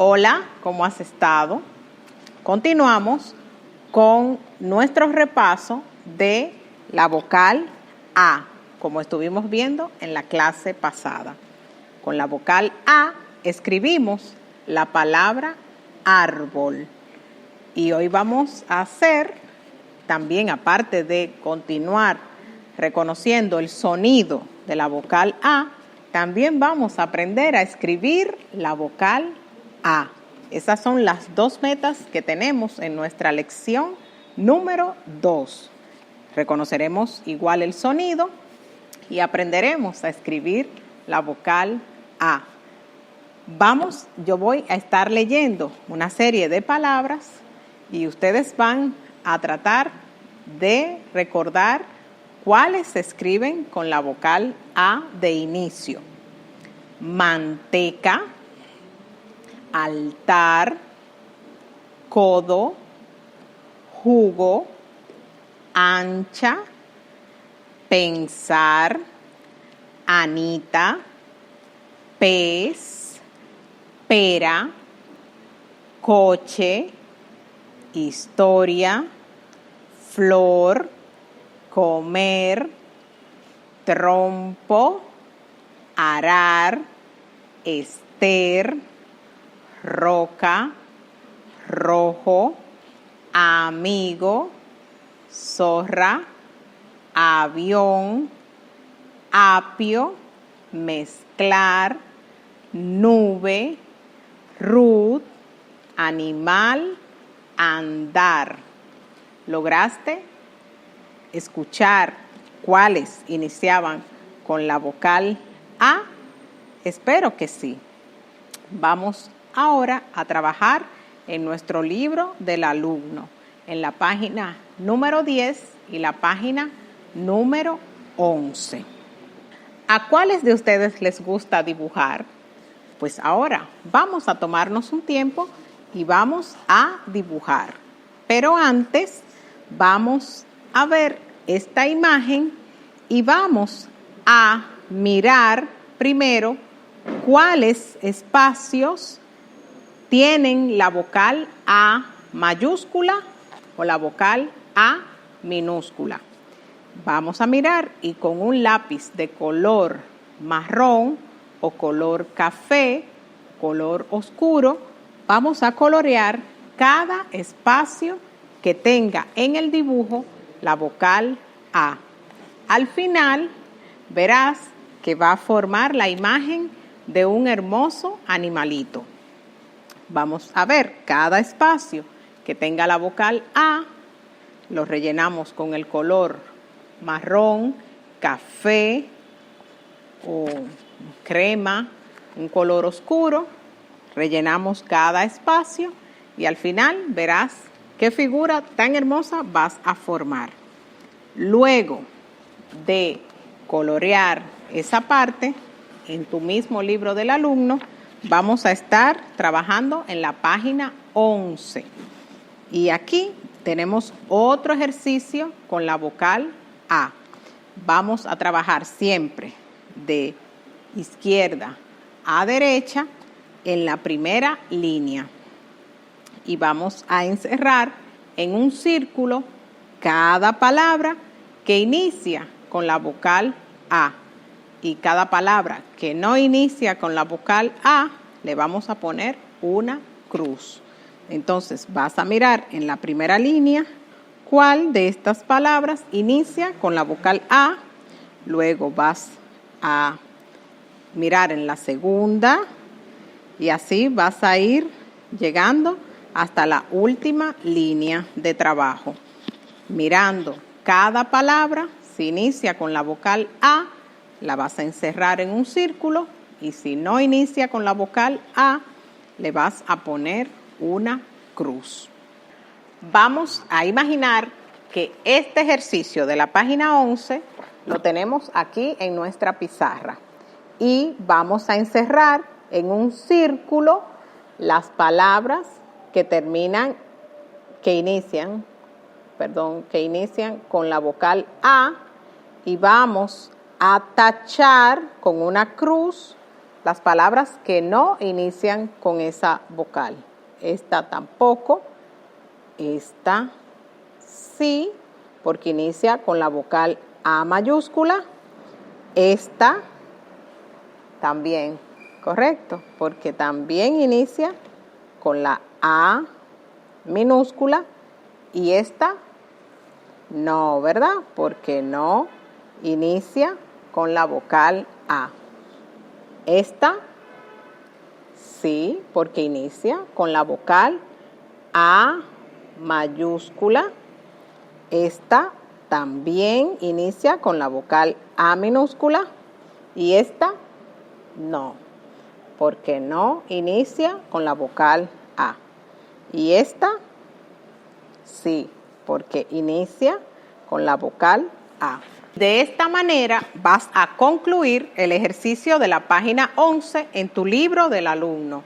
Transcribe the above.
Hola, ¿cómo has estado? Continuamos con nuestro repaso de la vocal A, como estuvimos viendo en la clase pasada. Con la vocal A escribimos la palabra árbol. Y hoy vamos a hacer, también aparte de continuar reconociendo el sonido de la vocal A, también vamos a aprender a escribir la vocal A. Esas son las dos metas que tenemos en nuestra lección número 2. Reconoceremos igual el sonido y aprenderemos a escribir la vocal A. Yo voy a estar leyendo una serie de palabras y ustedes van a tratar de recordar cuáles se escriben con la vocal A de inicio. Manteca, altar, codo, jugo, ancha, pensar, Anita, pez, pera, coche, historia, flor, comer, trompo, arar, Ester, roca, rojo, amigo, zorra, avión, apio, mezclar, nube, Ruth, animal, andar. ¿Lograste escuchar cuáles iniciaban con la vocal A? Espero que sí. Vamos ahora a trabajar en nuestro libro del alumno, en la página número 10 y la página número 11. ¿A cuáles de ustedes les gusta dibujar? Pues ahora vamos a tomarnos un tiempo y vamos a dibujar. Pero antes vamos a ver esta imagen y vamos a mirar primero cuáles espacios tienen la vocal A mayúscula o la vocal A minúscula. Vamos a mirar y con un lápiz de color marrón o color café, color oscuro, vamos a colorear cada espacio que tenga en el dibujo la vocal A. Al final verás que va a formar la imagen de un hermoso animalito. Vamos a ver cada espacio que tenga la vocal A, lo rellenamos con el color marrón, café o crema, un color oscuro. Rellenamos cada espacio y al final verás qué figura tan hermosa vas a formar. Luego de colorear esa parte, en tu mismo libro del alumno, vamos a estar trabajando en la página 11. Y aquí tenemos otro ejercicio con la vocal A. Vamos a trabajar siempre de izquierda a derecha en la primera línea. Y vamos a encerrar en un círculo cada palabra que inicia con la vocal A. Y cada palabra que no inicia con la vocal A, le vamos a poner una cruz. Entonces vas a mirar en la primera línea cuál de estas palabras inicia con la vocal A. Luego vas a mirar en la segunda y así vas a ir llegando hasta la última línea de trabajo. Mirando cada palabra, si inicia con la vocal A, la vas a encerrar en un círculo y si no inicia con la vocal A, le vas a poner una cruz. Vamos a imaginar que este ejercicio de la página 11 lo tenemos aquí en nuestra pizarra y vamos a encerrar en un círculo las palabras que inician con la vocal A y vamos a tachar con una cruz las palabras que no inician con esa vocal. Esta tampoco, esta sí, porque inicia con la vocal A mayúscula. Esta también, correcto, porque también inicia con la A minúscula. Y esta no, ¿verdad? Porque no inicia con la vocal A. Esta sí, porque inicia con la vocal A mayúscula. Esta también inicia con la vocal A minúscula. Y esta no, porque no inicia con la vocal A. Y esta sí, porque inicia con la vocal A. De esta manera vas a concluir el ejercicio de la página 11 en tu libro del alumno.